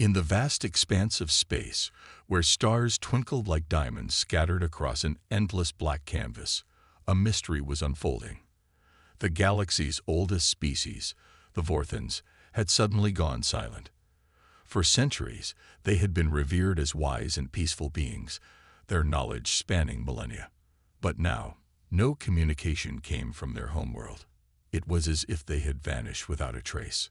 In the vast expanse of space, where stars twinkled like diamonds scattered across an endless black canvas, a mystery was unfolding. The galaxy's oldest species, the Vorthons, had suddenly gone silent. For centuries, they had been revered as wise and peaceful beings, their knowledge spanning millennia. But now, no communication came from their homeworld. It was as if they had vanished without a trace.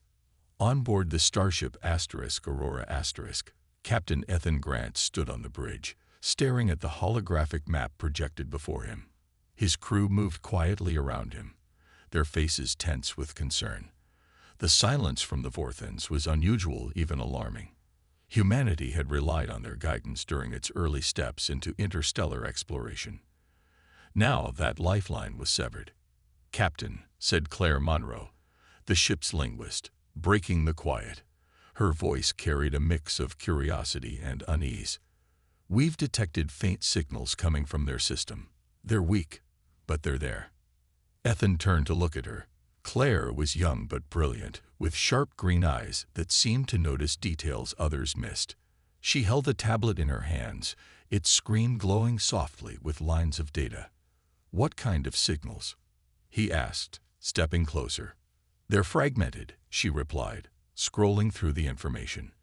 On board the starship Aurora *, Captain Ethan Grant stood on the bridge, staring at the holographic map projected before him. His crew moved quietly around him, their faces tense with concern. The silence from the Vorthons was unusual, even alarming. Humanity had relied on their guidance during its early steps into interstellar exploration. Now that lifeline was severed. "Captain," said Claire Monroe, the ship's linguist, breaking the quiet. Her voice carried a mix of curiosity and unease. "We've detected faint signals coming from their system. They're weak, but they're there." Ethan turned to look at her. Claire was young but brilliant, with sharp green eyes that seemed to notice details others missed. She held a tablet in her hands, its screen glowing softly with lines of data. "What kind of signals?" he asked, stepping closer. "They're fragmented," she replied, scrolling through the information.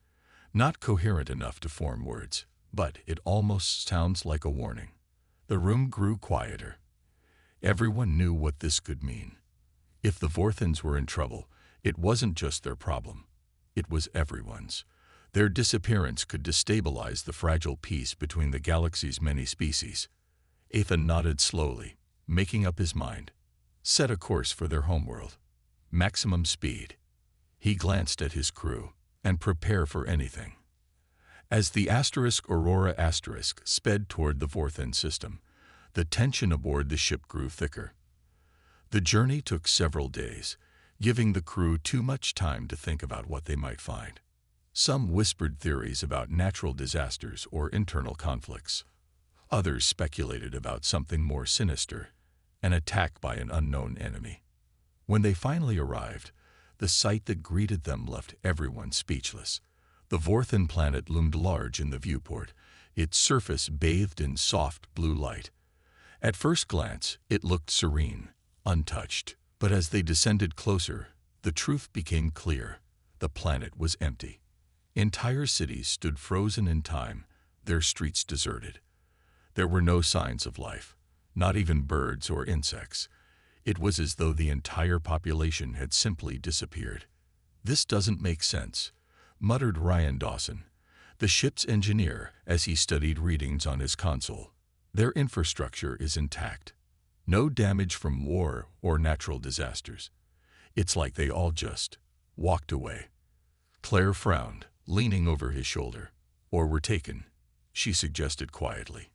"Not coherent enough to form words, but it almost sounds like a warning." The room grew quieter. Everyone knew what this could mean. If the Vorthons were in trouble, it wasn't just their problem. It was everyone's. Their disappearance could destabilize the fragile peace between the galaxy's many species. Ethan nodded slowly, making up his mind. Set a course for their homeworld. Maximum speed. He glanced at his crew, and prepare for anything. As the Aurora sped toward the Vorthon system, the tension aboard the ship grew thicker. The journey took several days, giving the crew too much time to think about what they might find. Some whispered theories about natural disasters or internal conflicts. Others speculated about something more sinister, an attack by an unknown enemy. When they finally arrived, the sight that greeted them left everyone speechless. The Vorthon planet loomed large in the viewport, its surface bathed in soft blue light. At first glance, it looked serene, untouched. But as they descended closer, the truth became clear. The planet was empty. Entire cities stood frozen in time, their streets deserted. There were no signs of life, not even birds or insects. It was as though the entire population had simply disappeared. "This doesn't make sense," muttered Ryan Dawson, the ship's engineer, as he studied readings on his console. "Their infrastructure is intact. No damage from war or natural disasters. It's like they all just walked away." Claire frowned, leaning over his shoulder. "Or were taken," she suggested quietly.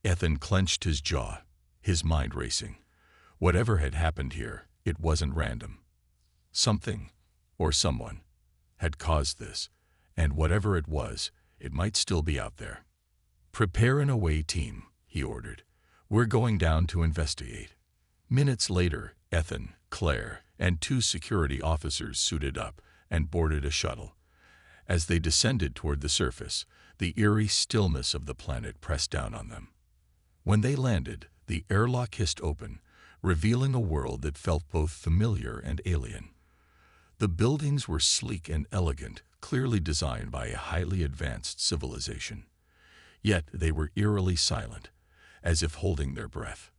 Ethan clenched his jaw, his mind racing. Whatever had happened here, it wasn't random. Something, or someone, had caused this, and whatever it was, it might still be out there. "Prepare an away team," he ordered. "We're going down to investigate." Minutes later, Ethan, Claire, and 2 security officers suited up and boarded a shuttle. As they descended toward the surface, the eerie stillness of the planet pressed down on them. When they landed, the airlock hissed open, revealing a world that felt both familiar and alien. The buildings were sleek and elegant, clearly designed by a highly advanced civilization. Yet they were eerily silent, as if holding their breath.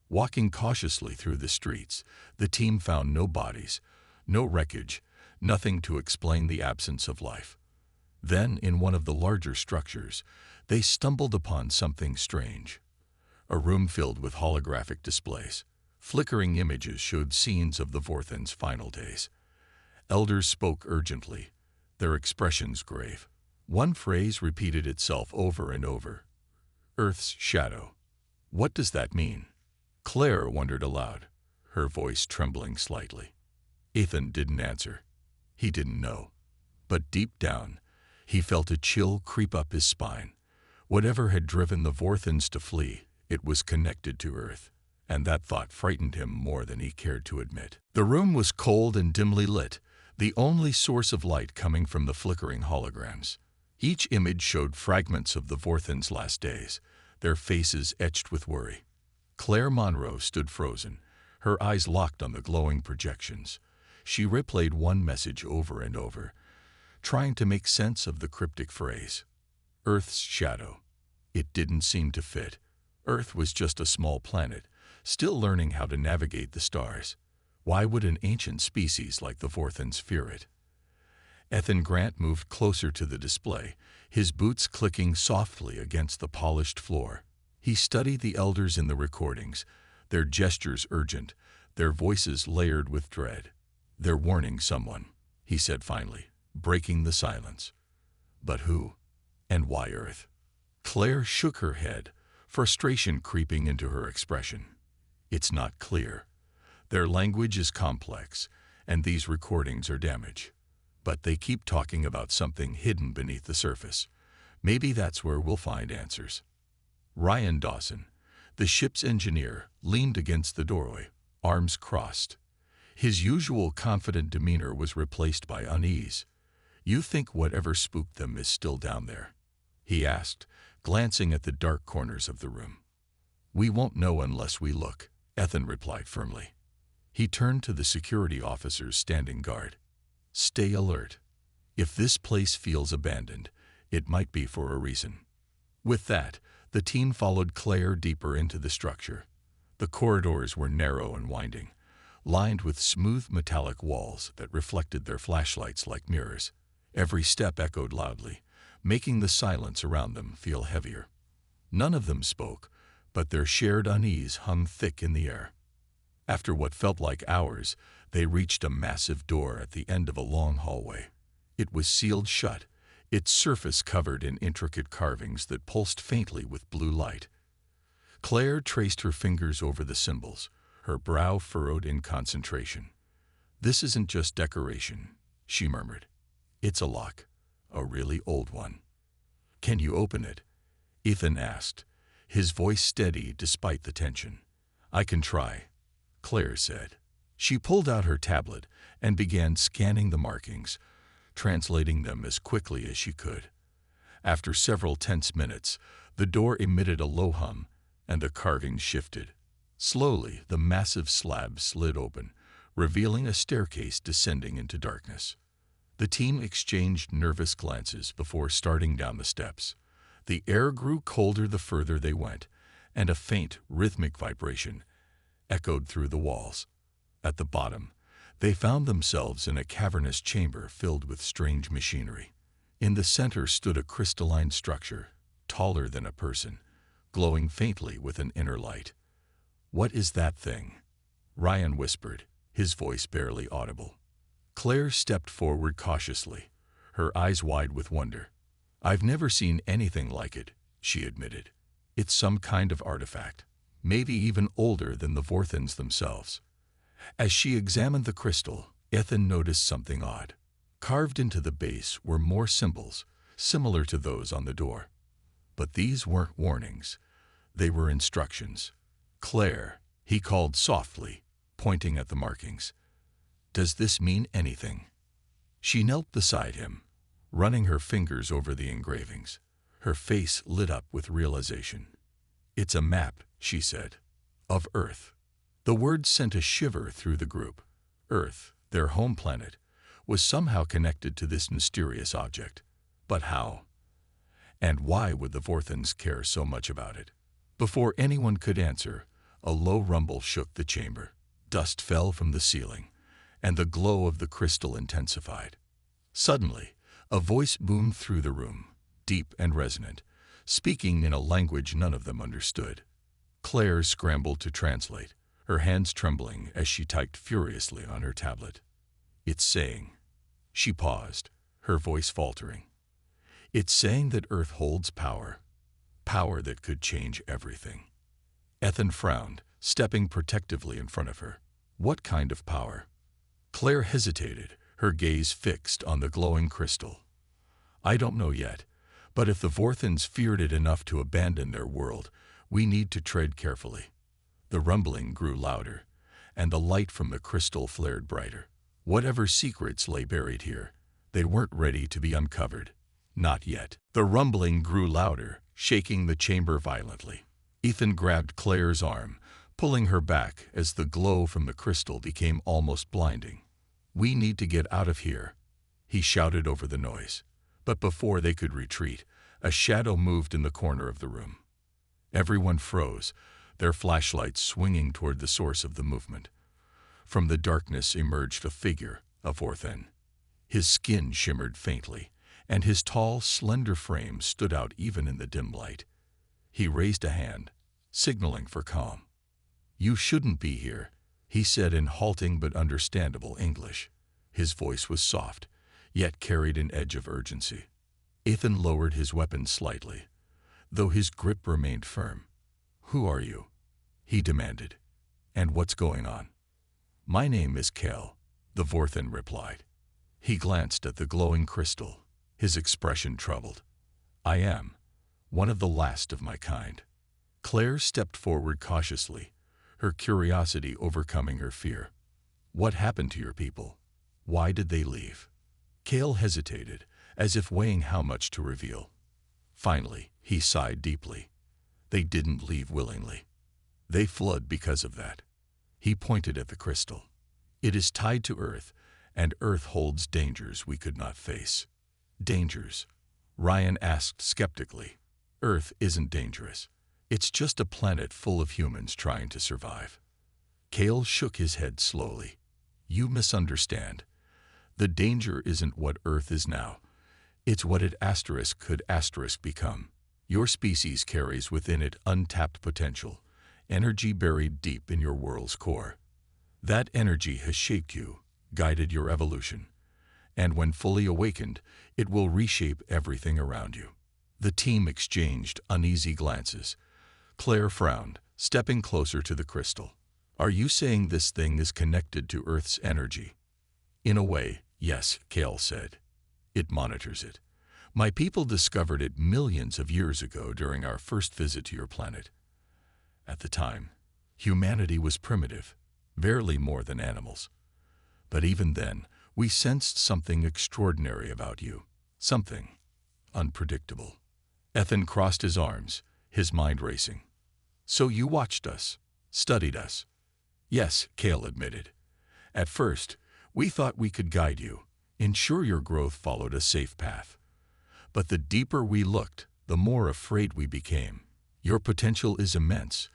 Walking cautiously through the streets, the team found no bodies, no wreckage, nothing to explain the absence of life. Then, in one of the larger structures, they stumbled upon something strange. A room filled with holographic displays. Flickering images showed scenes of the Vorthon's final days. Elders spoke urgently, their expressions grave. One phrase repeated itself over and over. "Earth's shadow." What does that mean? Claire wondered aloud, her voice trembling slightly. Ethan didn't answer. He didn't know. But deep down, he felt a chill creep up his spine. Whatever had driven the Vorthons to flee, it was connected to Earth, and that thought frightened him more than he cared to admit. The room was cold and dimly lit, the only source of light coming from the flickering holograms. Each image showed fragments of the Vorthens' last days, their faces etched with worry. Claire Monroe stood frozen, her eyes locked on the glowing projections. She replayed one message over and over, trying to make sense of the cryptic phrase. Earth's shadow. It didn't seem to fit. Earth was just a small planet, still learning how to navigate the stars. Why would an ancient species like the Vorthens fear it? Ethan Grant moved closer to the display, his boots clicking softly against the polished floor. He studied the elders in the recordings, their gestures urgent, their voices layered with dread. "They're warning someone," he said finally, breaking the silence. "But who? And why Earth?" Claire shook her head, frustration creeping into her expression. "It's not clear. Their language is complex, and these recordings are damaged. But they keep talking about something hidden beneath the surface. Maybe that's where we'll find answers." Ryan Dawson, the ship's engineer, leaned against the doorway, arms crossed. His usual confident demeanor was replaced by unease. "You think whatever spooked them is still down there?" he asked, glancing at the dark corners of the room. "We won't know unless we look," Ethan replied firmly. He turned to the security officers standing guard. "Stay alert. If this place feels abandoned, it might be for a reason." With that, the team followed Claire deeper into the structure. The corridors were narrow and winding, lined with smooth metallic walls that reflected their flashlights like mirrors. Every step echoed loudly, making the silence around them feel heavier. None of them spoke, but their shared unease hung thick in the air. After what felt like hours, they reached a massive door at the end of a long hallway. It was sealed shut, its surface covered in intricate carvings that pulsed faintly with blue light. Claire traced her fingers over the symbols, her brow furrowed in concentration. "This isn't just decoration," she murmured. "It's a lock, a really old one." "Can you open it?" Ethan asked, his voice steady despite the tension. "I can try," Claire said. She pulled out her tablet and began scanning the markings, translating them as quickly as she could. After several tense minutes, the door emitted a low hum, and the carvings shifted. Slowly, the massive slab slid open, revealing a staircase descending into darkness. The team exchanged nervous glances before starting down the steps. The air grew colder the further they went, and a faint, rhythmic vibration echoed through the walls. At the bottom, they found themselves in a cavernous chamber filled with strange machinery. In the center stood a crystalline structure, taller than a person, glowing faintly with an inner light. "What is that thing?" Ryan whispered, his voice barely audible. Claire stepped forward cautiously, her eyes wide with wonder. "I've never seen anything like it," she admitted. "It's some kind of artifact, maybe even older than the Vorthens themselves." As she examined the crystal, Ethan noticed something odd. Carved into the base were more symbols, similar to those on the door. But these weren't warnings. They were instructions. "Claire," he called softly, pointing at the markings. "Does this mean anything?" She knelt beside him, running her fingers over the engravings. Her face lit up with realization. "It's a map," she said, "of Earth." The words sent a shiver through the group. Earth, their home planet, was somehow connected to this mysterious object. But how? And why would the Vorthens care so much about it? Before anyone could answer, a low rumble shook the chamber. Dust fell from the ceiling, and the glow of the crystal intensified. Suddenly, a voice boomed through the room, deep and resonant, speaking in a language none of them understood. Claire scrambled to translate, her hands trembling as she typed furiously on her tablet. "It's saying..." She paused, her voice faltering. "It's saying that Earth holds power, power that could change everything." Ethan frowned, stepping protectively in front of her. "What kind of power?" Claire hesitated, her gaze fixed on the glowing crystal. "I don't know yet, but if the Vorthens feared it enough to abandon their world, we need to tread carefully." The rumbling grew louder, and the light from the crystal flared brighter. Whatever secrets lay buried here, they weren't ready to be uncovered. Not yet. The rumbling grew louder, shaking the chamber violently. Ethan grabbed Claire's arm, pulling her back as the glow from the crystal became almost blinding. "We need to get out of here," he shouted over the noise. But before they could retreat, a shadow moved in the corner of the room. Everyone froze, their flashlights swinging toward the source of the movement. From the darkness emerged a figure, a Vorthen. His skin shimmered faintly, and his tall, slender frame stood out even in the dim light. He raised a hand, signaling for calm. "You shouldn't be here," he said in halting but understandable English. His voice was soft, yet carried an edge of urgency. Ethan lowered his weapon slightly, though his grip remained firm. "Who are you?" he demanded. "And what's going on?" "My name is Kel," the Vorthen replied. He glanced at the glowing crystal, his expression troubled. "I am one of the last of my kind." Claire stepped forward cautiously, her curiosity overcoming her fear. "What happened to your people? Why did they leave?" Cale hesitated, as if weighing how much to reveal. Finally, he sighed deeply. "They didn't leave willingly. They fled because of that." He pointed at the crystal. "It is tied to Earth, and Earth holds dangers we could not face." "Dangers?" Ryan asked skeptically. "Earth isn't dangerous. It's just a planet full of humans trying to survive." Cale shook his head slowly. "You misunderstand. The danger isn't what Earth is now. It's what it could become. Your species carries within it untapped potential, energy buried deep in your world's core. That energy has shaped you, guided your evolution, and when fully awakened, it will reshape everything around you." The team exchanged uneasy glances. Claire frowned, stepping closer to the crystal. "Are you saying this thing is connected to Earth's energy?" "In a way, yes," Cale said. "It monitors it. My people discovered it millions of years ago during our first visit to your planet. At the time, humanity was primitive, barely more than animals. But even then, we sensed something extraordinary about you, something unpredictable." Ethan crossed his arms, his mind racing. "So you watched us, studied us?" "Yes," Cale admitted. "At first, we thought we could guide you, ensure your growth followed a safe path. But the deeper we looked, the more afraid we became. Your potential is immense,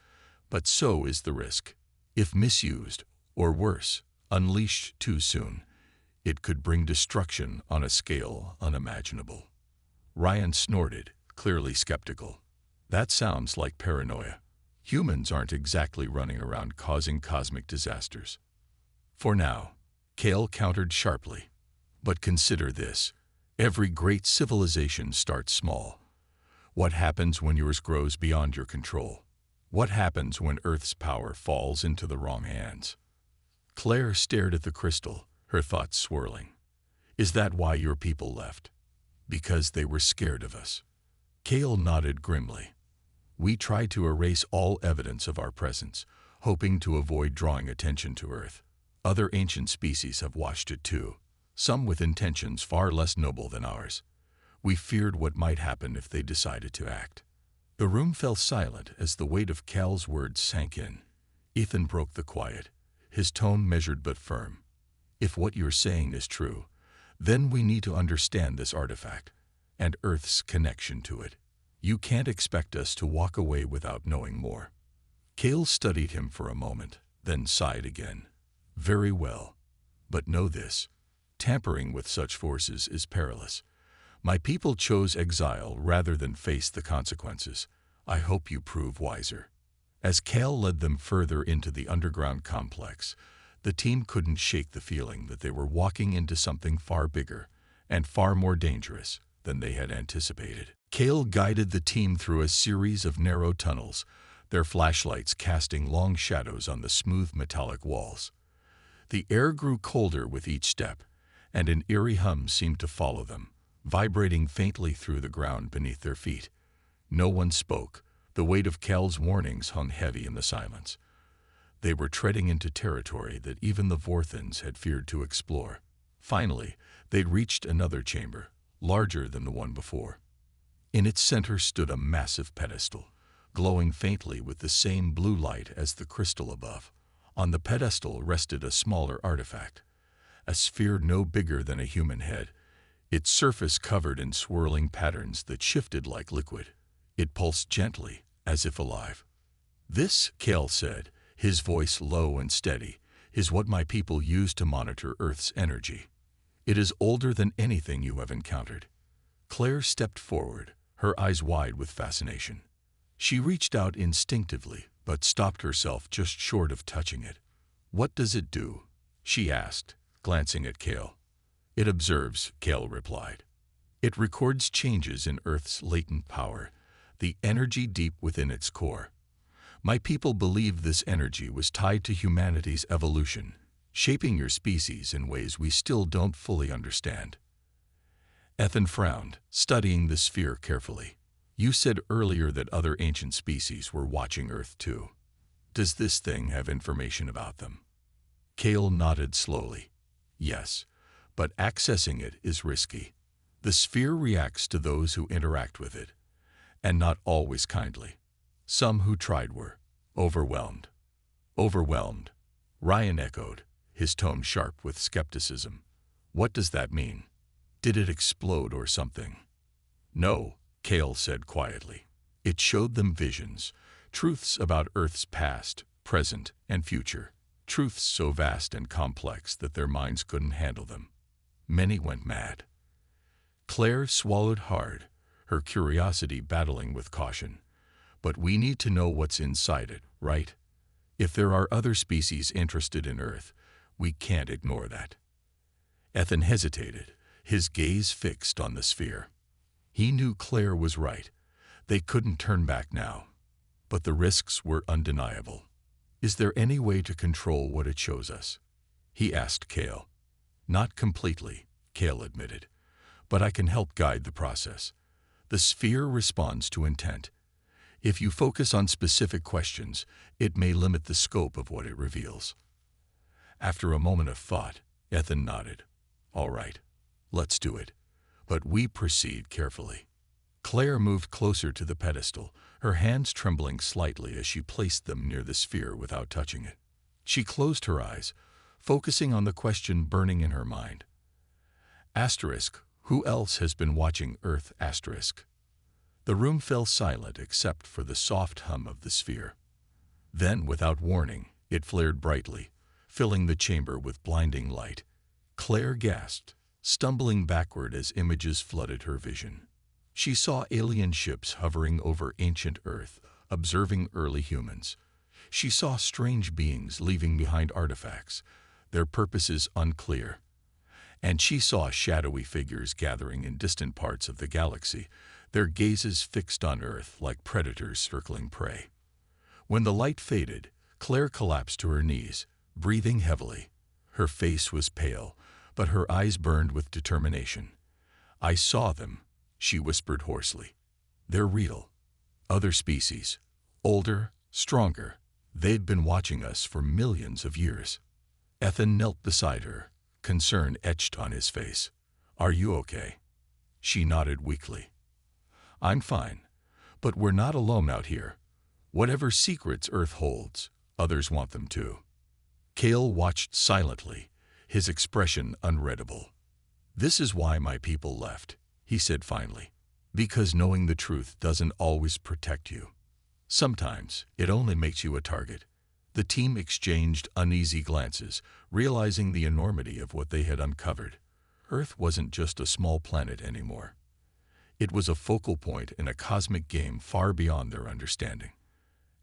but so is the risk. If misused, or worse, unleashed too soon, it could bring destruction on a scale unimaginable." Ryan snorted, clearly skeptical. "That sounds like paranoia. Humans aren't exactly running around causing cosmic disasters." "For now," Cale countered sharply. "But consider this. Every great civilization starts small. What happens when yours grows beyond your control? What happens when Earth's power falls into the wrong hands?" Claire stared at the crystal, her thoughts swirling. "Is that why your people left? Because they were scared of us?" Cale nodded grimly. "We tried to erase all evidence of our presence, hoping to avoid drawing attention to Earth. Other ancient species have watched it too, some with intentions far less noble than ours. We feared what might happen if they decided to act." The room fell silent as the weight of Cal's words sank in. Ethan broke the quiet, his tone measured but firm. "If what you're saying is true, then we need to understand this artifact, and Earth's connection to it. You can't expect us to walk away without knowing more." Cale studied him for a moment, then sighed again. "Very well. But know this. Tampering with such forces is perilous. My people chose exile rather than face the consequences. I hope you prove wiser." As Cale led them further into the underground complex, the team couldn't shake the feeling that they were walking into something far bigger and far more dangerous than they had anticipated. Cale guided the team through a series of narrow tunnels, their flashlights casting long shadows on the smooth metallic walls. The air grew colder with each step, and an eerie hum seemed to follow them, vibrating faintly through the ground beneath their feet. No one spoke. The weight of Cal's warnings hung heavy in the silence. They were treading into territory that even the Vorthens had feared to explore. Finally, they'd reached another chamber, larger than the one before. In its center stood a massive pedestal, glowing faintly with the same blue light as the crystal above. On the pedestal rested a smaller artifact, a sphere no bigger than a human head, its surface covered in swirling patterns that shifted like liquid. It pulsed gently, as if alive. "This," Kale said, his voice low and steady, "is what my people use to monitor Earth's energy. It is older than anything you have encountered." Claire stepped forward, her eyes wide with fascination. She reached out instinctively, but stopped herself just short of touching it. "What does it do?" she asked, glancing at Kale. "It observes," Kale replied. "It records changes in Earth's latent power, the energy deep within its core. My people believe this energy was tied to humanity's evolution, shaping your species in ways we still don't fully understand." Ethan frowned, studying the sphere carefully. "You said earlier that other ancient species were watching Earth too. Does this thing have information about them?" Kale nodded slowly. "Yes, but accessing it is risky. The sphere reacts to those who interact with it, and not always kindly. Some who tried were overwhelmed." "Overwhelmed?" Ryan echoed, his tone sharp with skepticism. "What does that mean? Did it explode or something?" "No," Kale said quietly. "It showed them visions, truths about Earth's past, present, and future, truths so vast and complex that their minds couldn't handle them. Many went mad." Claire swallowed hard, her curiosity battling with caution. "But we need to know what's inside it, right? If there are other species interested in Earth, we can't ignore that." Ethan hesitated, his gaze fixed on the sphere. He knew Claire was right. They couldn't turn back now. But the risks were undeniable. "Is there any way to control what it shows us?" he asked Kale. "Not completely," Kale admitted, "but I can help guide the process. The sphere responds to intent. If you focus on specific questions, it may limit the scope of what it reveals." After a moment of thought, Ethan nodded. "All right, let's do it. But we proceed carefully." Claire moved closer to the pedestal, her hands trembling slightly as she placed them near the sphere without touching it. She closed her eyes, focusing on the question burning in her mind. Asterisk, who else has been watching Earth? Asterisk. The room fell silent except for the soft hum of the sphere. Then, without warning, it flared brightly, filling the chamber with blinding light. Claire gasped, stumbling backward as images flooded her vision. She saw alien ships hovering over ancient Earth, observing early humans. She saw strange beings leaving behind artifacts, their purposes unclear. And she saw shadowy figures gathering in distant parts of the galaxy, their gazes fixed on Earth like predators circling prey. When the light faded, Claire collapsed to her knees, breathing heavily. Her face was pale, but her eyes burned with determination. "I saw them," she whispered hoarsely. "They're real. Other species. Older, stronger. They'd been watching us for millions of years." Ethan knelt beside her, concern etched on his face. "Are you okay?" She nodded weakly. "I'm fine. But we're not alone out here. Whatever secrets Earth holds, others want them too." Kale watched silently, his expression unreadable. "This is why my people left," he said finally. "Because knowing the truth doesn't always protect you. Sometimes it only makes you a target." The team exchanged uneasy glances, realizing the enormity of what they had uncovered. Earth wasn't just a small planet anymore. It was a focal point in a cosmic game far beyond their understanding.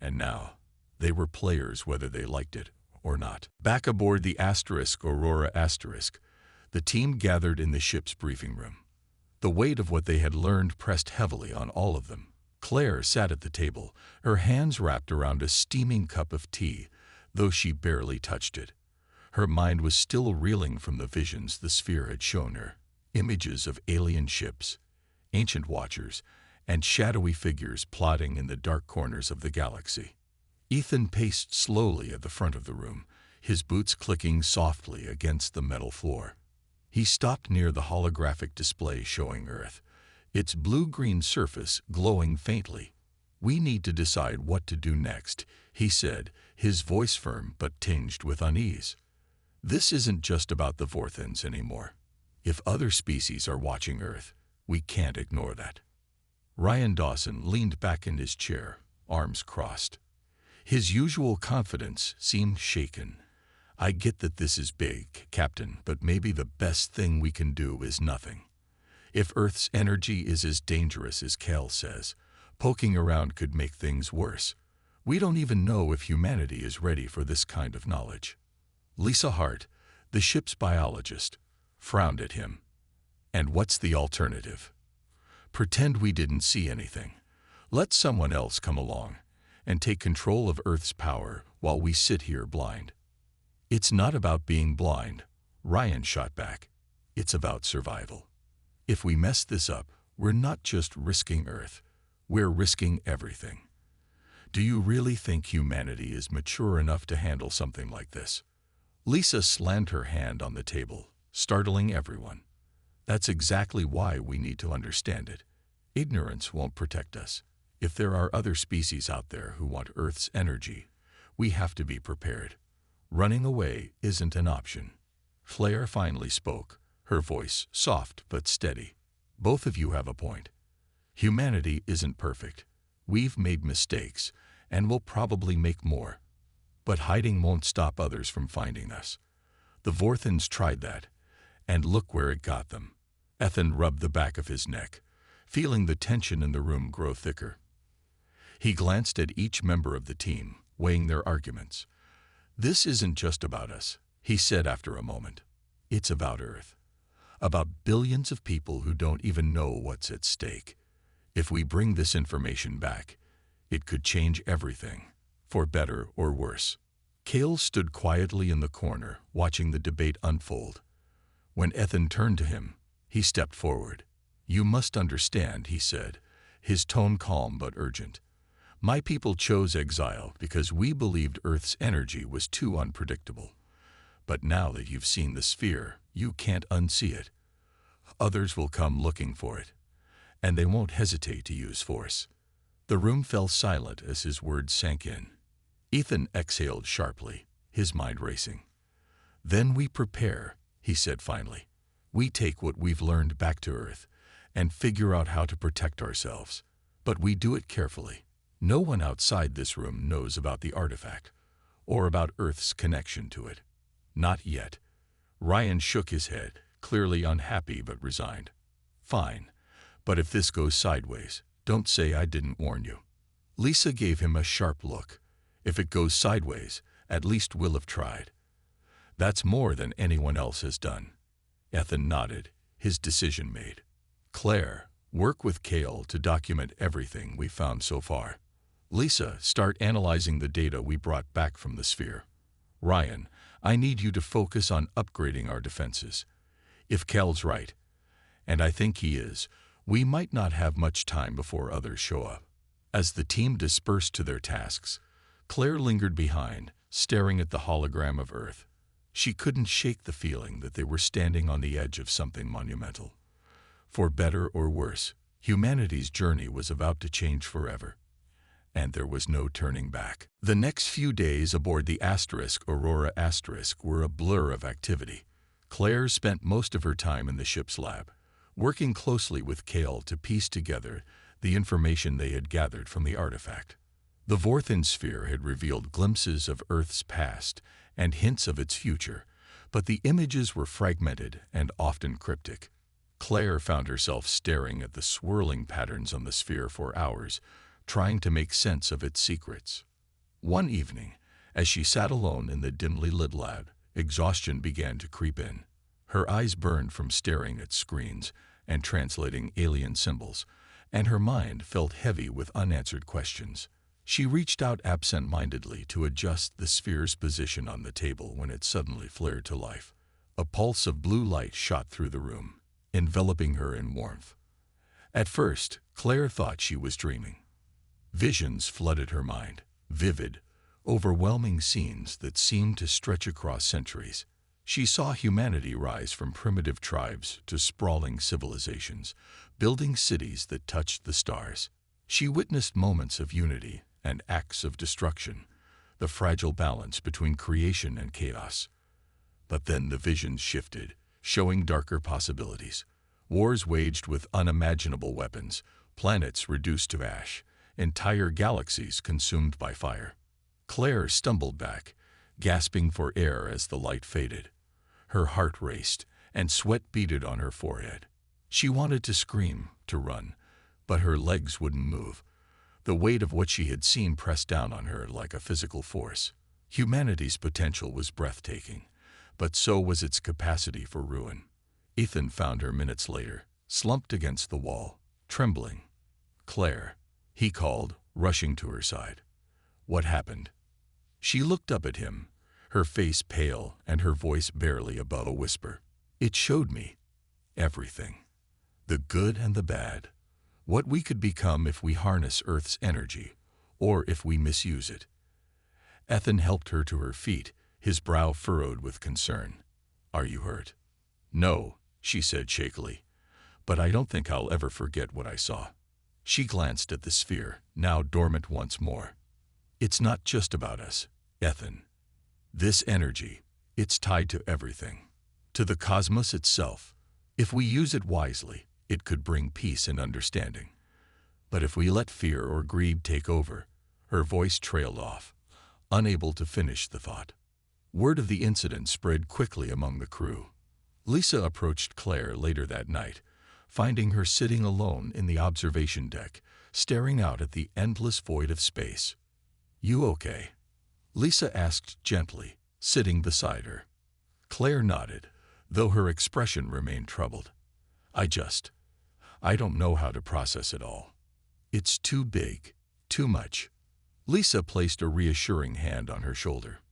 And now, they were players whether they liked it or not. Back aboard the Aurora Asterisk, the team gathered in the ship's briefing room. The weight of what they had learned pressed heavily on all of them. Claire sat at the table, her hands wrapped around a steaming cup of tea, though she barely touched it. Her mind was still reeling from the visions the sphere had shown her. Images of alien ships, ancient watchers, and shadowy figures plodding in the dark corners of the galaxy. Ethan paced slowly at the front of the room, his boots clicking softly against the metal floor. He stopped near the holographic display showing Earth, its blue-green surface glowing faintly. "We need to decide what to do next," he said, his voice firm but tinged with unease. "This isn't just about the Vorthens anymore. If other species are watching Earth, we can't ignore that." Ryan Dawson leaned back in his chair, arms crossed. His usual confidence seemed shaken. "I get that this is big, Captain, but maybe the best thing we can do is nothing. If Earth's energy is as dangerous as Kel says, poking around could make things worse. We don't even know if humanity is ready for this kind of knowledge." Lisa Hart, the ship's biologist, frowned at him. "And what's the alternative? Pretend we didn't see anything. Let someone else come along and take control of Earth's power while we sit here blind." "It's not about being blind," Ryan shot back. "It's about survival. If we mess this up, we're not just risking Earth, we're risking everything. Do you really think humanity is mature enough to handle something like this?" Lisa slammed her hand on the table, startling everyone. "That's exactly why we need to understand it. Ignorance won't protect us. If there are other species out there who want Earth's energy, we have to be prepared. Running away isn't an option." Claire finally spoke, her voice soft but steady. "Both of you have a point. Humanity isn't perfect. We've made mistakes, and we'll probably make more. But hiding won't stop others from finding us. The Vorthens tried that, and look where it got them." Ethan rubbed the back of his neck, feeling the tension in the room grow thicker. He glanced at each member of the team, weighing their arguments. "This isn't just about us," he said after a moment. "It's about Earth. About billions of people who don't even know what's at stake. If we bring this information back, it could change everything, for better or worse." Cale stood quietly in the corner, watching the debate unfold. When Ethan turned to him, he stepped forward. "You must understand," he said, his tone calm but urgent. "My people chose exile because we believed Earth's energy was too unpredictable. But now that you've seen the sphere, you can't unsee it. Others will come looking for it, and they won't hesitate to use force." The room fell silent as his words sank in. Ethan exhaled sharply, his mind racing. "Then we prepare," he said finally. "We take what we've learned back to Earth and figure out how to protect ourselves. But we do it carefully. No one outside this room knows about the artifact, or about Earth's connection to it. Not yet." Ryan shook his head, clearly unhappy but resigned. "Fine, but if this goes sideways, don't say I didn't warn you." Lisa gave him a sharp look. "If it goes sideways, at least we'll have tried. That's more than anyone else has done." Ethan nodded, his decision made. "Claire, work with Cale to document everything we found so far. Lisa, start analyzing the data we brought back from the sphere. Ryan, I need you to focus on upgrading our defenses. If Cal's right, and I think he is, we might not have much time before others show up." As the team dispersed to their tasks, Claire lingered behind, staring at the hologram of Earth. She couldn't shake the feeling that they were standing on the edge of something monumental. For better or worse, humanity's journey was about to change forever, and there was no turning back. The next few days aboard the Aurora were a blur of activity. Claire spent most of her time in the ship's lab, working closely with Cale to piece together the information they had gathered from the artifact. The Vorthen sphere had revealed glimpses of Earth's past and hints of its future, but the images were fragmented and often cryptic. Claire found herself staring at the swirling patterns on the sphere for hours, trying to make sense of its secrets. One evening, as she sat alone in the dimly lit lab, exhaustion began to creep in. Her eyes burned from staring at screens and translating alien symbols, and her mind felt heavy with unanswered questions. She reached out absent-mindedly to adjust the sphere's position on the table when it suddenly flared to life. A pulse of blue light shot through the room, enveloping her in warmth. At first, Claire thought she was dreaming. Visions flooded her mind, vivid, overwhelming scenes that seemed to stretch across centuries. She saw humanity rise from primitive tribes to sprawling civilizations, building cities that touched the stars. She witnessed moments of unity and acts of destruction, the fragile balance between creation and chaos. But then the visions shifted, showing darker possibilities. Wars waged with unimaginable weapons, planets reduced to ash, entire galaxies consumed by fire. Claire stumbled back, gasping for air as the light faded. Her heart raced, and sweat beaded on her forehead. She wanted to scream, to run, but her legs wouldn't move. The weight of what she had seen pressed down on her like a physical force. Humanity's potential was breathtaking, but so was its capacity for ruin. Ethan found her minutes later, slumped against the wall, trembling. "Claire," he called, rushing to her side. "What happened?" She looked up at him, her face pale and her voice barely above a whisper. "It showed me everything. The good and the bad. What we could become if we harness Earth's energy, or if we misuse it." Ethan helped her to her feet, his brow furrowed with concern. "Are you hurt?" "No," she said shakily, "but I don't think I'll ever forget what I saw." She glanced at the sphere, now dormant once more. "It's not just about us, Ethan. This energy, it's tied to everything, to the cosmos itself. If we use it wisely, it could bring peace and understanding. But if we let fear or greed take over," her voice trailed off, unable to finish the thought. Word of the incident spread quickly among the crew. Lisa approached Claire later that night, finding her sitting alone in the observation deck, staring out at the endless void of space. "You okay?" Lisa asked gently, sitting beside her. Claire nodded, though her expression remained troubled. I don't know how to process it all. It's too big, too much." Lisa placed a reassuring hand on her shoulder.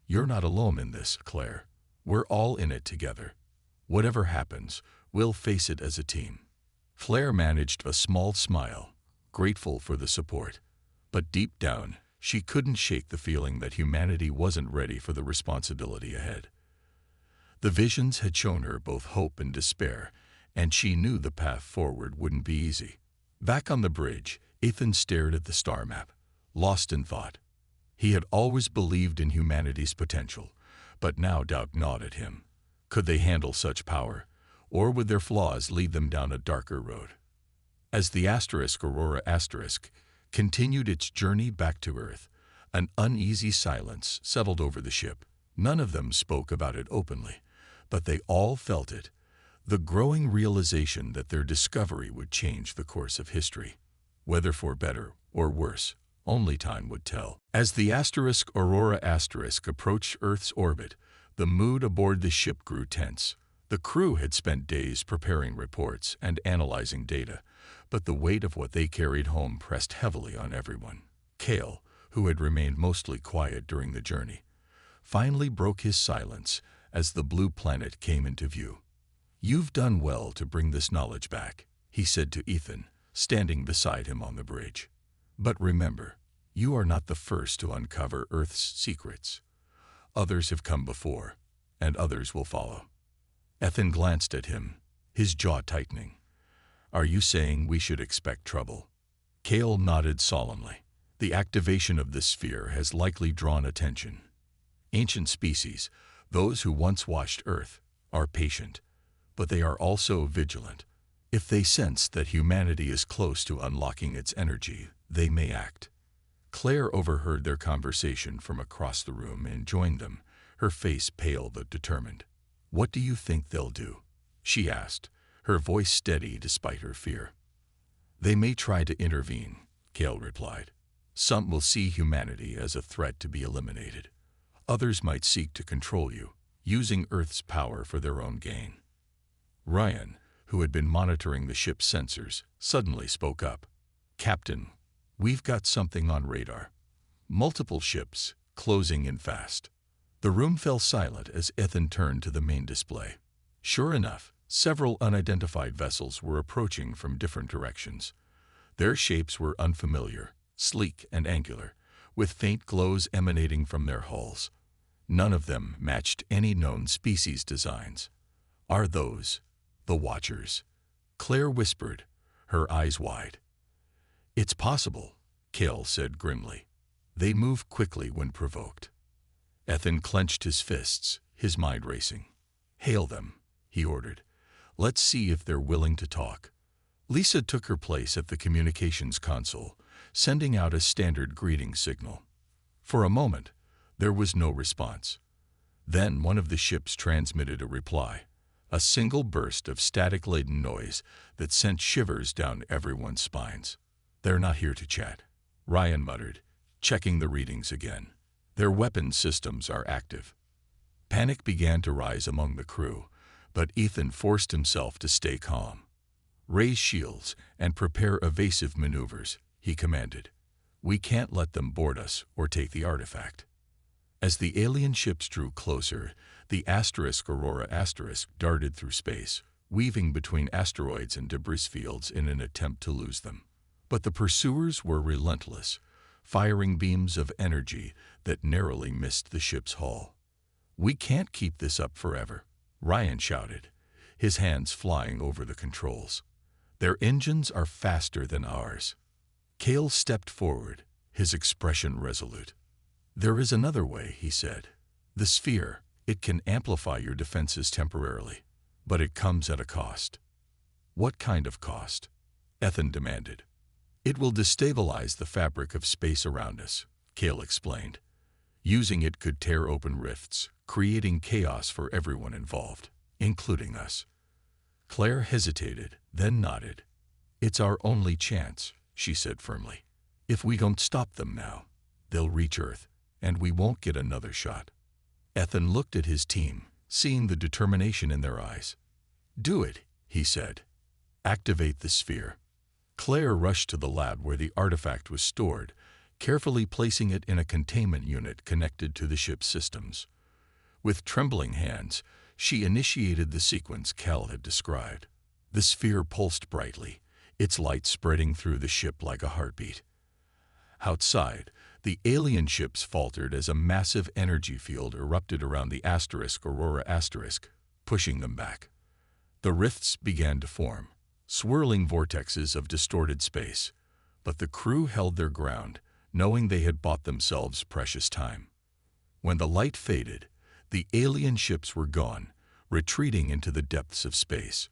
"You're not alone in this, Claire. We're all in it together. Whatever happens, we'll face it as a team." Claire managed a small smile, grateful for the support. But deep down, she couldn't shake the feeling that humanity wasn't ready for the responsibility ahead. The visions had shown her both hope and despair, and she knew the path forward wouldn't be easy. Back on the bridge, Ethan stared at the star map, lost in thought. He had always believed in humanity's potential, but now doubt gnawed at him. Could they handle such power, or would their flaws lead them down a darker road? As the Aurora continued its journey back to Earth, an uneasy silence settled over the ship. None of them spoke about it openly, but they all felt it. The growing realization that their discovery would change the course of history. Whether for better or worse, only time would tell. As the Aurora approached Earth's orbit, the mood aboard the ship grew tense. The crew had spent days preparing reports and analyzing data, but the weight of what they carried home pressed heavily on everyone. Cale, who had remained mostly quiet during the journey, finally broke his silence as the blue planet came into view. "You've done well to bring this knowledge back," he said to Ethan, standing beside him on the bridge. "But remember, you are not the first to uncover Earth's secrets. Others have come before, and others will follow." Ethan glanced at him, his jaw tightening. "Are you saying we should expect trouble?" Cale nodded solemnly. "The activation of this sphere has likely drawn attention. Ancient species, those who once watched Earth, are patient, but they are also vigilant. If they sense that humanity is close to unlocking its energy, they may act." Claire overheard their conversation from across the room and joined them, her face pale but determined. "What do you think they'll do?" she asked, her voice steady despite her fear. "They may try to intervene," Cale replied. "Some will see humanity as a threat to be eliminated. Others might seek to control you, using Earth's power for their own gain." Ryan, who had been monitoring the ship's sensors, suddenly spoke up. "Captain, we've got something on radar. Multiple ships, closing in fast." The room fell silent as Ethan turned to the main display. Sure enough, several unidentified vessels were approaching from different directions. Their shapes were unfamiliar, sleek and angular, with faint glows emanating from their hulls. None of them matched any known species designs. Are those the Watchers? Claire whispered, her eyes wide. It's possible, Cale said grimly. They move quickly when provoked. Ethan clenched his fists, his mind racing. Hail them, he ordered. Let's see if they're willing to talk. Lisa took her place at the communications console, sending out a standard greeting signal. For a moment, there was no response. Then one of the ships transmitted a reply, a single burst of static-laden noise that sent shivers down everyone's spines. They're not here to chat, Ryan muttered, checking the readings again. Their weapon systems are active. Panic began to rise among the crew, but Ethan forced himself to stay calm. Raise shields and prepare evasive maneuvers, he commanded. We can't let them board us or take the artifact. As the alien ships drew closer, the Aurora darted through space, weaving between asteroids and debris fields in an attempt to lose them. But the pursuers were relentless, firing beams of energy that narrowly missed the ship's hull. We can't keep this up forever, Ryan shouted, his hands flying over the controls. Their engines are faster than ours. Cale stepped forward, his expression resolute. There is another way, he said. The sphere, it can amplify your defenses temporarily, but it comes at a cost. What kind of cost? Ethan demanded. It will destabilize the fabric of space around us, Cale explained. Using it could tear open rifts, creating chaos for everyone involved, including us. Claire hesitated, then nodded. It's our only chance, she said firmly. If we don't stop them now, they'll reach Earth, and we won't get another shot. Ethan looked at his team, seeing the determination in their eyes. Do it, he said. Activate the sphere. Claire rushed to the lab where the artifact was stored, carefully placing it in a containment unit connected to the ship's systems. With trembling hands, she initiated the sequence Cal had described. The sphere pulsed brightly, its light spreading through the ship like a heartbeat. Outside, the alien ships faltered as a massive energy field erupted around the Aurora, pushing them back. The rifts began to form, swirling vortexes of distorted space, but the crew held their ground, knowing they had bought themselves precious time. When the light faded, the alien ships were gone, retreating into the depths of space.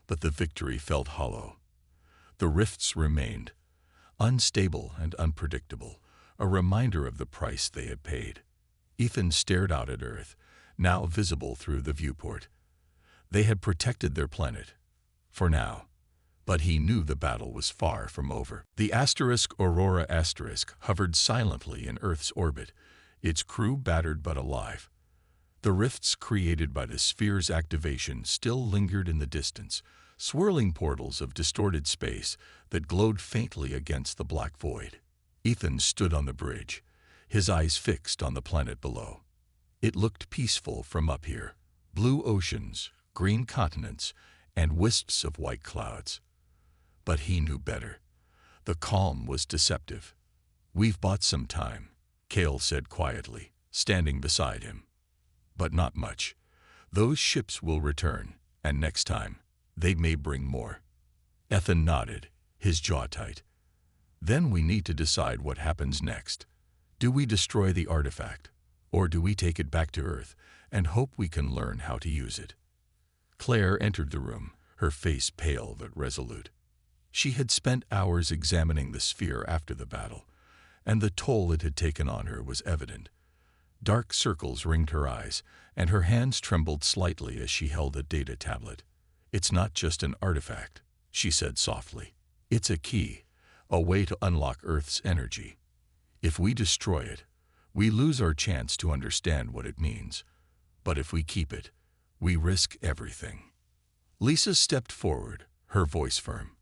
But the victory felt hollow. The rifts remained, unstable and unpredictable, a reminder of the price they had paid. Ethan stared out at Earth, now visible through the viewport. They had protected their planet, for now, but he knew the battle was far from over. The Aurora hovered silently in Earth's orbit, its crew battered but alive. The rifts created by the sphere's activation still lingered in the distance, swirling portals of distorted space that glowed faintly against the black void. Ethan stood on the bridge, his eyes fixed on the planet below. It looked peaceful from up here, blue oceans, green continents, and wisps of white clouds. But he knew better. The calm was deceptive. We've bought some time, Cale said quietly, standing beside him. But not much. Those ships will return, and next time, they may bring more. Ethan nodded, his jaw tight. Then we need to decide what happens next. Do we destroy the artifact, or do we take it back to Earth and hope we can learn how to use it? Claire entered the room, her face pale but resolute. She had spent hours examining the sphere after the battle, and the toll it had taken on her was evident. Dark circles ringed her eyes, and her hands trembled slightly as she held a data tablet. It's not just an artifact, she said softly. It's a key, a way to unlock Earth's energy. If we destroy it, we lose our chance to understand what it means. But if we keep it, we risk everything. Lisa stepped forward, her voice firm.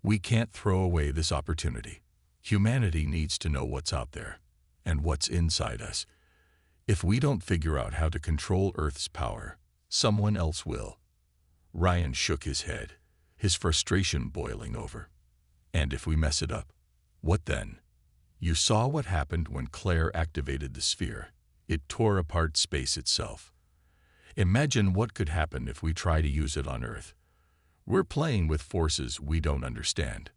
We can't throw away this opportunity. Humanity needs to know what's out there, and what's inside us. If we don't figure out how to control Earth's power, someone else will. Ryan shook his head, his frustration boiling over. And if we mess it up, what then? You saw what happened when Claire activated the sphere. It tore apart space itself. Imagine what could happen if we try to use it on Earth. We're playing with forces we don't understand.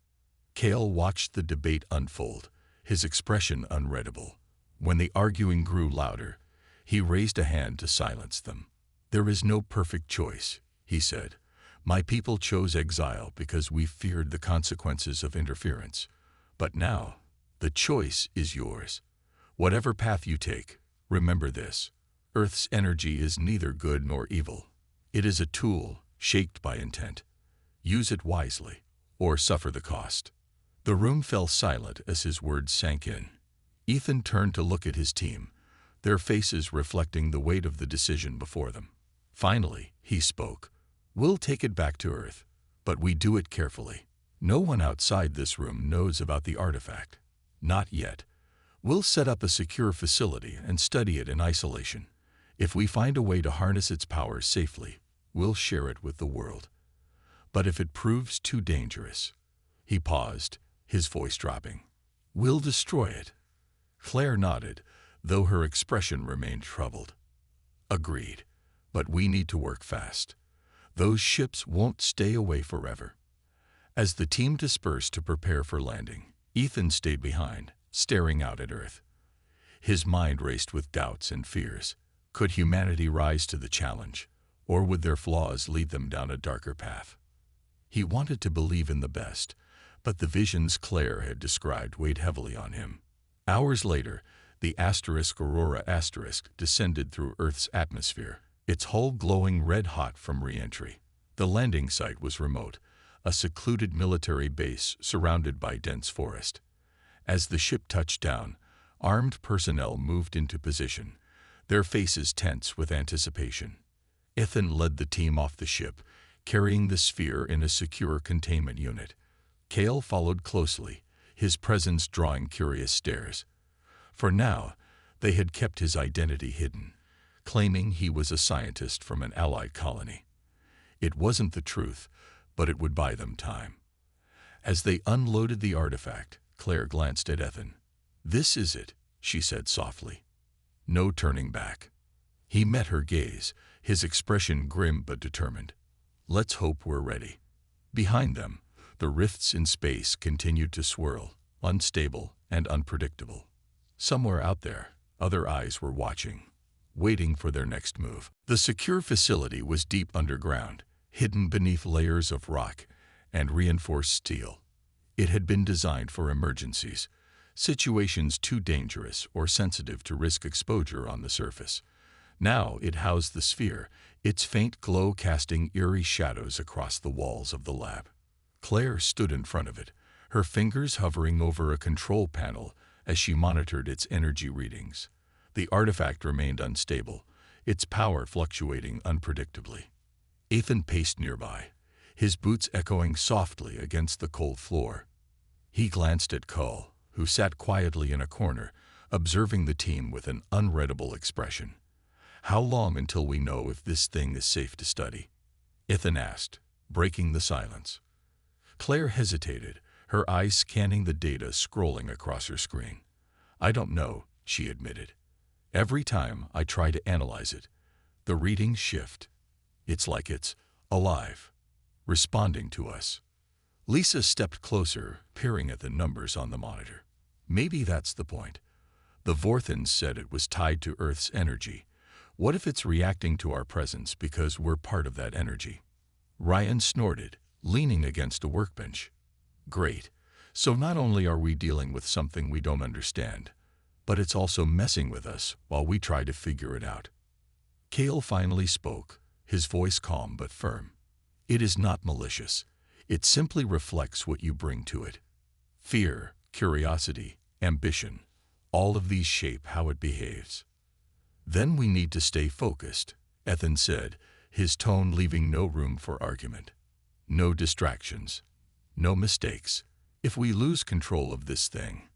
Kale watched the debate unfold, his expression unreadable. When the arguing grew louder, he raised a hand to silence them. "There is no perfect choice," he said. "My people chose exile because we feared the consequences of interference. But now, the choice is yours. Whatever path you take, remember this: Earth's energy is neither good nor evil. It is a tool shaped by intent. Use it wisely, or suffer the cost." The room fell silent as his words sank in. Ethan turned to look at his team, their faces reflecting the weight of the decision before them. Finally, he spoke. "We'll take it back to Earth, but we do it carefully. No one outside this room knows about the artifact. Not yet. We'll set up a secure facility and study it in isolation. If we find a way to harness its powers safely, we'll share it with the world. But if it proves too dangerous—" He paused, his voice dropping. "We'll destroy it." Claire nodded, though her expression remained troubled. "Agreed. But we need to work fast. Those ships won't stay away forever." As the team dispersed to prepare for landing, Ethan stayed behind, staring out at Earth. His mind raced with doubts and fears. Could humanity rise to the challenge, or would their flaws lead them down a darker path? He wanted to believe in the best, but the visions Claire had described weighed heavily on him. Hours later, the Aurora descended through Earth's atmosphere, its hull glowing red-hot from re-entry. The landing site was remote, a secluded military base surrounded by dense forest. As the ship touched down, armed personnel moved into position, their faces tense with anticipation. Ethan led the team off the ship, carrying the sphere in a secure containment unit. Kale followed closely, his presence drawing curious stares. For now, they had kept his identity hidden, claiming he was a scientist from an allied colony. It wasn't the truth, but it would buy them time. As they unloaded the artifact, Claire glanced at Ethan. "This is it," she said softly. No turning back. He met her gaze, his expression grim but determined. "Let's hope we're ready." Behind them, the rifts in space continued to swirl, unstable and unpredictable. Somewhere out there, other eyes were watching, waiting for their next move. The secure facility was deep underground, hidden beneath layers of rock and reinforced steel. It had been designed for emergencies, situations too dangerous or sensitive to risk exposure on the surface. Now it housed the sphere, its faint glow casting eerie shadows across the walls of the lab. Claire stood in front of it, her fingers hovering over a control panel as she monitored its energy readings. The artifact remained unstable, its power fluctuating unpredictably. Ethan paced nearby, his boots echoing softly against the cold floor. He glanced at Cull, who sat quietly in a corner, observing the team with an unreadable expression. "How long until we know if this thing is safe to study?" Ethan asked, breaking the silence. Claire hesitated, her eyes scanning the data scrolling across her screen. "I don't know," she admitted. "Every time I try to analyze it, the readings shift. It's like it's alive, responding to us." Lisa stepped closer, peering at the numbers on the monitor. "Maybe that's the point. The Vorthans said it was tied to Earth's energy. What if it's reacting to our presence because we're part of that energy?" Ryan snorted, leaning against a workbench. "Great. So not only are we dealing with something we don't understand, but it's also messing with us while we try to figure it out." Kale finally spoke, his voice calm but firm. "It is not malicious. It simply reflects what you bring to it. Fear, curiosity, ambition, all of these shape how it behaves." "Then we need to stay focused," Ethan said, his tone leaving no room for argument. "No distractions. No mistakes. If we lose control of this thing—"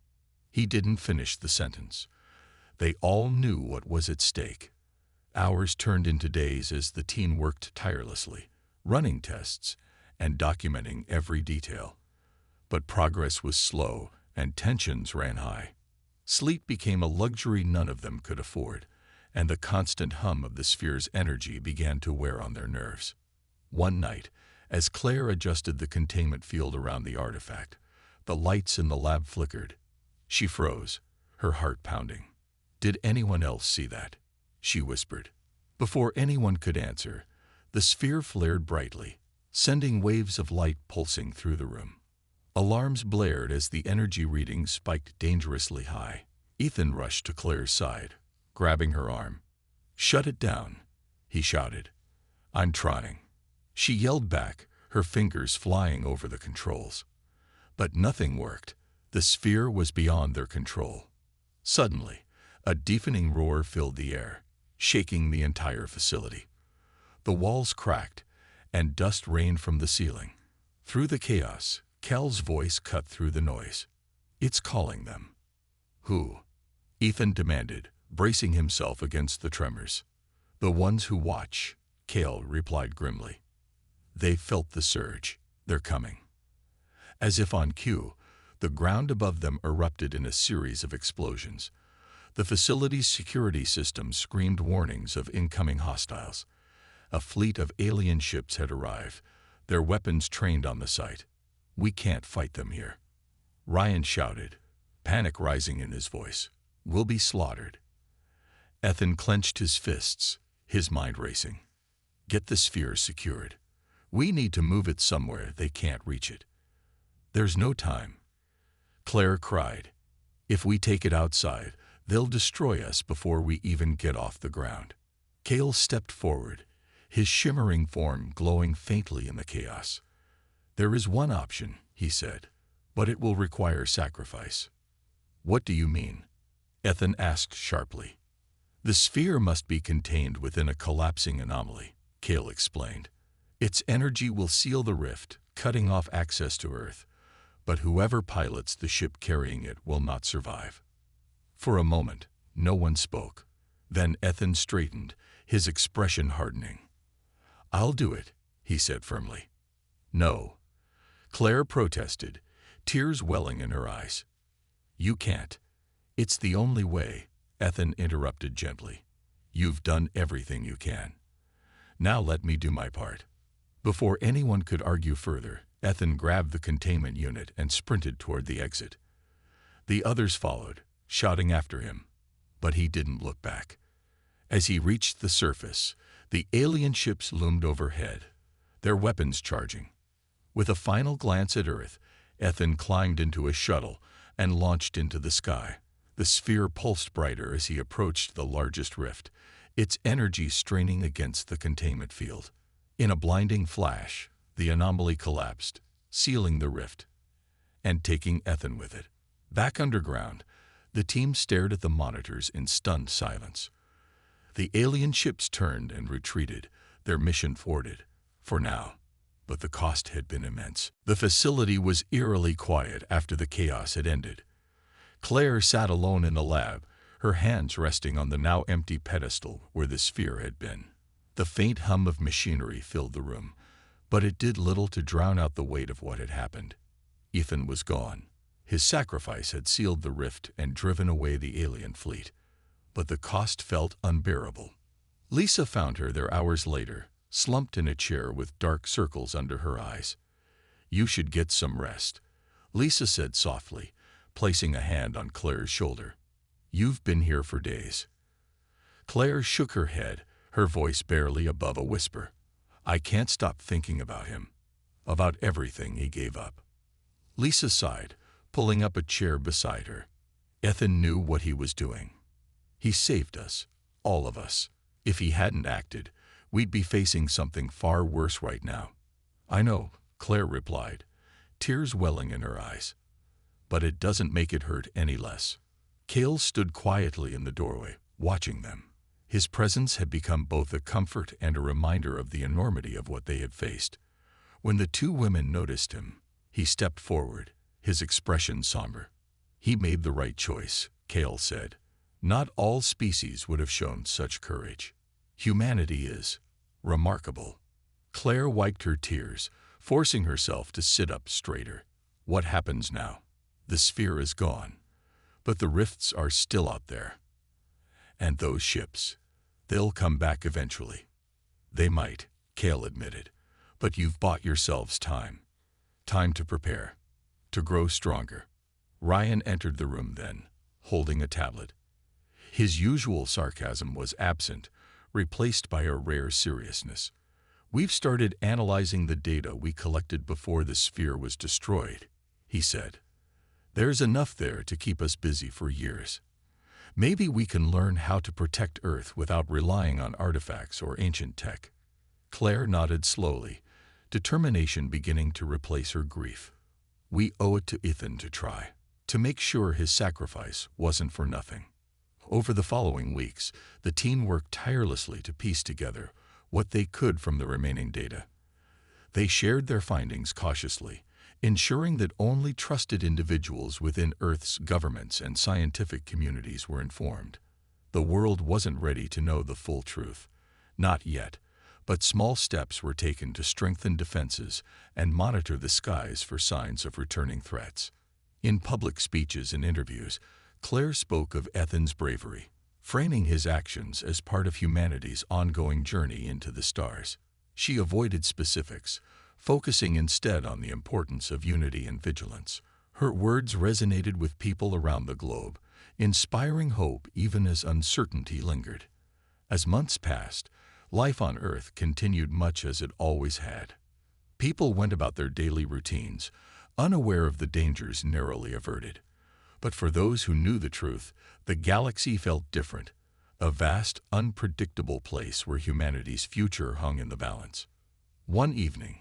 He didn't finish the sentence. They all knew what was at stake. Hours turned into days as the team worked tirelessly, running tests and documenting every detail. But progress was slow and tensions ran high. Sleep became a luxury none of them could afford, and the constant hum of the sphere's energy began to wear on their nerves. One night, as Claire adjusted the containment field around the artifact, the lights in the lab flickered. She froze, her heart pounding. "Did anyone else see that?" she whispered. Before anyone could answer, the sphere flared brightly, sending waves of light pulsing through the room. Alarms blared as the energy readings spiked dangerously high. Ethan rushed to Claire's side, grabbing her arm. "Shut it down," he shouted. "I'm trying." She yelled back, her fingers flying over the controls. But nothing worked. The sphere was beyond their control. Suddenly, a deafening roar filled the air, shaking the entire facility. The walls cracked, and dust rained from the ceiling. Through the chaos, Cal's voice cut through the noise. "It's calling them." "Who?" Ethan demanded, bracing himself against the tremors. "The ones who watch," Cal replied grimly. They felt the surge. "They're coming." As if on cue, the ground above them erupted in a series of explosions. The facility's security system screamed warnings of incoming hostiles. A fleet of alien ships had arrived, their weapons trained on the site. "We can't fight them here," Ryan shouted, panic rising in his voice. "We'll be slaughtered." Ethan clenched his fists, his mind racing. "Get the sphere secured. We need to move it somewhere they can't reach it." "There's no time," Claire cried. "If we take it outside, they'll destroy us before we even get off the ground." Cale stepped forward, his shimmering form glowing faintly in the chaos. "There is one option," he said, "but it will require sacrifice." "What do you mean?" Ethan asked sharply. "The sphere must be contained within a collapsing anomaly," Cale explained. "Its energy will seal the rift, cutting off access to Earth, but whoever pilots the ship carrying it will not survive." For a moment, no one spoke. Then Ethan straightened, his expression hardening. "I'll do it," he said firmly. "No," Claire protested, tears welling in her eyes. "You can't. It's the only way," Ethan interrupted gently. "You've done everything you can. Now let me do my part." Before anyone could argue further, Ethan grabbed the containment unit and sprinted toward the exit. The others followed, shouting after him, but he didn't look back. As he reached the surface, the alien ships loomed overhead, their weapons charging. With a final glance at Earth, Ethan climbed into a shuttle and launched into the sky. The sphere pulsed brighter as he approached the largest rift, its energy straining against the containment field. In a blinding flash, the anomaly collapsed, sealing the rift, and taking Ethan with it. Back underground, the team stared at the monitors in stunned silence. The alien ships turned and retreated, their mission thwarted, for now. But the cost had been immense. The facility was eerily quiet after the chaos had ended. Claire sat alone in the lab, her hands resting on the now empty pedestal where the sphere had been. The faint hum of machinery filled the room, but it did little to drown out the weight of what had happened. Ethan was gone. His sacrifice had sealed the rift and driven away the alien fleet, but the cost felt unbearable. Lisa found her there hours later, slumped in a chair with dark circles under her eyes. "You should get some rest," Lisa said softly, placing a hand on Claire's shoulder. "You've been here for days." Claire shook her head, her voice barely above a whisper. "I can't stop thinking about him, about everything he gave up." Lisa sighed, pulling up a chair beside her. Ethan knew what he was doing. "He saved us, all of us. If he hadn't acted, we'd be facing something far worse right now." "I know," Claire replied, tears welling in her eyes. "But it doesn't make it hurt any less." Cale stood quietly in the doorway, watching them. His presence had become both a comfort and a reminder of the enormity of what they had faced. When the two women noticed him, he stepped forward, his expression somber. "He made the right choice," Cale said. "Not all species would have shown such courage. Humanity is remarkable." Claire wiped her tears, forcing herself to sit up straighter. "What happens now? The sphere is gone, but the rifts are still out there. And those ships, They'll come back eventually. They might, Kale admitted, but you've bought yourselves time. Time to prepare, to grow stronger. Ryan entered the room then, holding a tablet. His usual sarcasm was absent, replaced by a rare seriousness. We've started analyzing the data we collected before the sphere was destroyed, he said. There's enough there to keep us busy for years. Maybe we can learn how to protect Earth without relying on artifacts or ancient tech. Claire nodded slowly, determination beginning to replace her grief. We owe it to Ethan to try, to make sure his sacrifice wasn't for nothing. Over the following weeks, the team worked tirelessly to piece together what they could from the remaining data. They shared their findings cautiously, ensuring that only trusted individuals within Earth's governments and scientific communities were informed. The world wasn't ready to know the full truth. Not yet, but small steps were taken to strengthen defenses and monitor the skies for signs of returning threats. In public speeches and interviews, Claire spoke of Ethan's bravery, framing his actions as part of humanity's ongoing journey into the stars. She avoided specifics, focusing instead on the importance of unity and vigilance. Her words resonated with people around the globe, inspiring hope even as uncertainty lingered. As months passed, life on Earth continued much as it always had. People went about their daily routines, unaware of the dangers narrowly averted. But for those who knew the truth, the galaxy felt different, a vast, unpredictable place where humanity's future hung in the balance. One evening,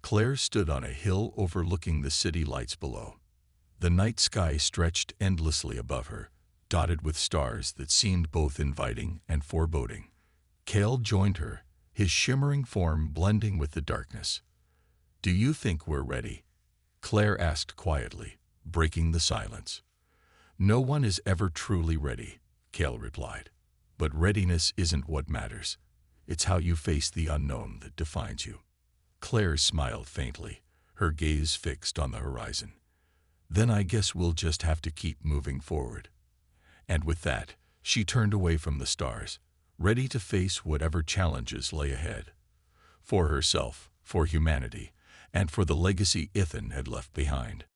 Claire stood on a hill overlooking the city lights below. The night sky stretched endlessly above her, dotted with stars that seemed both inviting and foreboding. Kale joined her, his shimmering form blending with the darkness. "Do you think we're ready?" Claire asked quietly, breaking the silence. "No one is ever truly ready," Kale replied. "But readiness isn't what matters. It's how you face the unknown that defines you." Claire smiled faintly, her gaze fixed on the horizon. "Then I guess we'll just have to keep moving forward." And with that, she turned away from the stars, ready to face whatever challenges lay ahead. For herself, for humanity, and for the legacy Ethan had left behind.